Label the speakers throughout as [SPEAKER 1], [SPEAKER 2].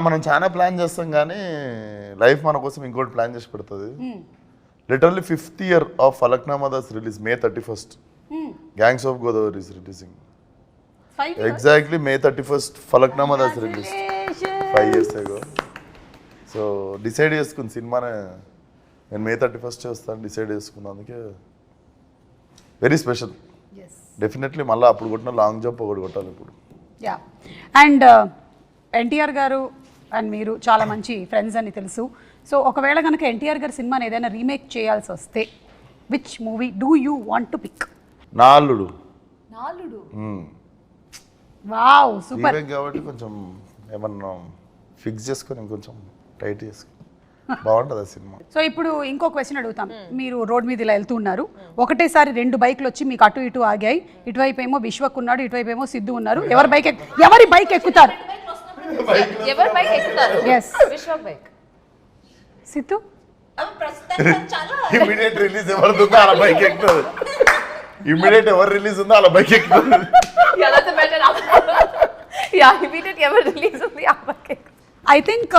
[SPEAKER 1] మనం చాలా ప్లాన్ చేస్తాం కానీ లైఫ్ మన కోసం ఇంకోటి ప్లాన్ చేసి పెడుతుంది. Literally 5th year of Falaknuma Das release May 31st. Gangs of Godavari is releasing. Exactly May 31st Falaknuma Das release 5 years ago. So decide చేసుకుంది సినిమానే నేను May 31st వస్తాను డిసైడ్ చేసుకున్నాను. అందుకే వెరీ స్పెషల్. డెఫినెట్లీ మళ్ళీ అప్పుడు కొట్టిన లాంగ్ జంప్ ఒకటి కొట్టాలి ఇప్పుడు.
[SPEAKER 2] యా అండ్ ఎన్టీఆర్ గారు అండ్ మీరు చాలా మంచి ఫ్రెండ్స్ అని తెలుసు. సో ఒకవేళ కనుక ఎన్టీఆర్ గారి సినిమాని ఏదైనా రీమేక్ చేయాల్సి వస్తే which movie do you want to pick?
[SPEAKER 1] నాలుడు.
[SPEAKER 2] Wow super.
[SPEAKER 1] కాబట్టి కొంచెం ఏమన్నా ఫిక్స్ చేసుకొని ఇంకొంచెం టైట్ చేసుకొని బాగుంటుంది ఆ సినిమా.
[SPEAKER 2] సో ఇప్పుడు ఇంకో క్వశ్చన్ అడుగుతాం. మీరు రోడ్ మీద ఇలా వెళ్తూ ఉన్నారు, ఒకటేసారి 2 బైక్లు వచ్చి మీకు అటు ఇటు ఆగాయి. ఇటువైపు ఏమో విశ్వక్ ఉన్నాడు, ఇటువైపు ఏమో సిద్ధు ఉన్నారు. ఎవరి బైక్ ఎక్కుతారు?
[SPEAKER 3] Vishwak bike.
[SPEAKER 2] Siddhu
[SPEAKER 1] immediate release ఎవరు అలా బైక్ ఎక్కుతుంది. ఇమిడియట్ ఎవరు రిలీజ్ ఉందో అలా బైక్ ఎక్కుతుంది.
[SPEAKER 2] ఐ థింక్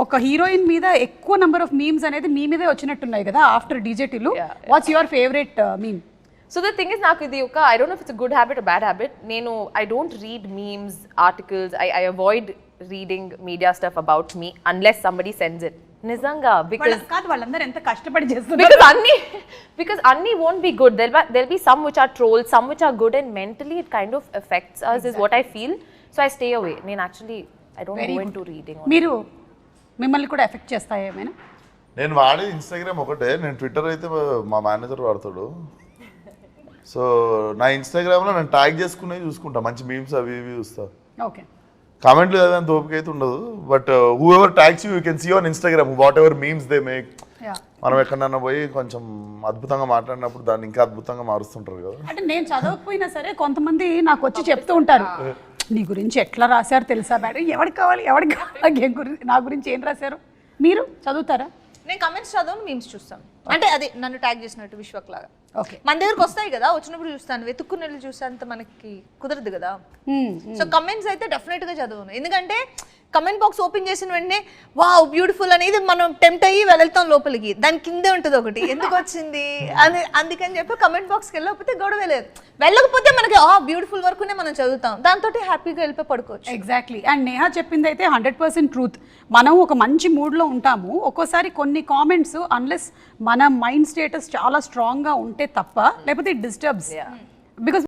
[SPEAKER 2] ఒక హీరోయిన్ మీద ఎక్కువ నెంబర్ ఆఫ్ మీమ్స్ అనేది మీ మీదే వచ్చినట్టున్నాయి కదా ఆఫ్టర్ డీజేటీలు. What's your favourite meme?
[SPEAKER 3] So the thing is, నాకు ఇది ఒక I don't know if it's a good habit or bad habit. నేను I don't read memes, articles. I avoid reading media stuff about me unless somebody sends it. నిజంగా because
[SPEAKER 2] వాళ్ళందరూ ఎంత కష్టపడి చేస్తున్నారు.
[SPEAKER 3] because అన్ని won't be good. There'll be some which are trolls, some which are good, and mentally it kind of affects us is what I feel. So I stay away. నేను actually I don't go into reading.
[SPEAKER 2] మీరు మిమ్మల్ని కూడా effect చేస్తాయి ఏమైనా?
[SPEAKER 1] నేను వాడే Instagram ఒకటే. నేను ట్విట్టర్ అయితే మా మేనేజర్ వాడతాడు. సో నా ఇన్స్టాగ్రామ్లో నేను ట్యాగ్ చేసుకునేవి చూసుకుంటా, మంచి మీమ్స్ అవి ఇవి చూస్తా.
[SPEAKER 2] ఓకే.
[SPEAKER 1] కామెంట్లు చదివేంత ఓపిక అయితే ఉండదు. But whoever tags you can see on Instagram whatever memes they make. మనం ఎక్కడన్నా పోయి కొంచెం అద్భుతంగా మాట్లాడినప్పుడు దాన్ని ఇంకా అద్భుతంగా మారుస్తుంటారు కదా.
[SPEAKER 2] అంటే నేను చదవకపోయినా సరే కొంతమంది నాకు వచ్చి చెప్తూ ఉంటారు, నీ గురించి ఎట్లా రాశారు తెలుసా మేడం, ఎవరికి కావాలి నా గురించి ఏం రాశారు. మీరు చదువుతారా?
[SPEAKER 4] నేను కమెంట్స్ చదవను, మీమ్స్ చూస్తాను. అంటే అది నన్ను ట్యాగ్ చేసినట్టు విశ్వక్ లాగా.
[SPEAKER 2] ఓకే.
[SPEAKER 4] మన దగ్గరకు వస్తాయి కదా, వచ్చినప్పుడు చూస్తాను. వెతుక్కుని వెళ్ళి చూసేంత మనకి కుదరదు కదా. సో కమెంట్స్ అయితే డెఫినెట్ గా చదవను. ఎందుకంటే కమెంట్ బాక్స్ ఓపెన్ చేసిన వెంటనే వావ్ బ్యూటిఫుల్ అనేది మనం టెంప్ట్ అయ్యి వెళ్తాం లోపలికి. దాని కిందే ఉంటుంది ఒకటి ఎందుకు వచ్చింది అని. అందుకని చెప్పి కమెంట్ బాక్స్కి వెళ్ళకపోతే గొడవ లేదు. వెళ్ళకపోతే మనకి బ్యూటిఫుల్ వరకునే మనం చదువుతాం, దాంతో హ్యాపీగా వెళ్ళిపోయి పడుకోవచ్చు.
[SPEAKER 2] ఎగ్జాక్ట్లీ. అండ్ నేహా చెప్పింది అయితే 100% ట్రూత్. మనం ఒక మంచి మూడ్లో ఉంటాము, ఒక్కోసారి కొన్ని కామెంట్స్ అన్లెస్ మన మైండ్ స్టేటస్ చాలా స్ట్రాంగ్గా ఉంటే తప్ప లేకపోతే ఇట్ డిస్టర్బ్స్. బికాస్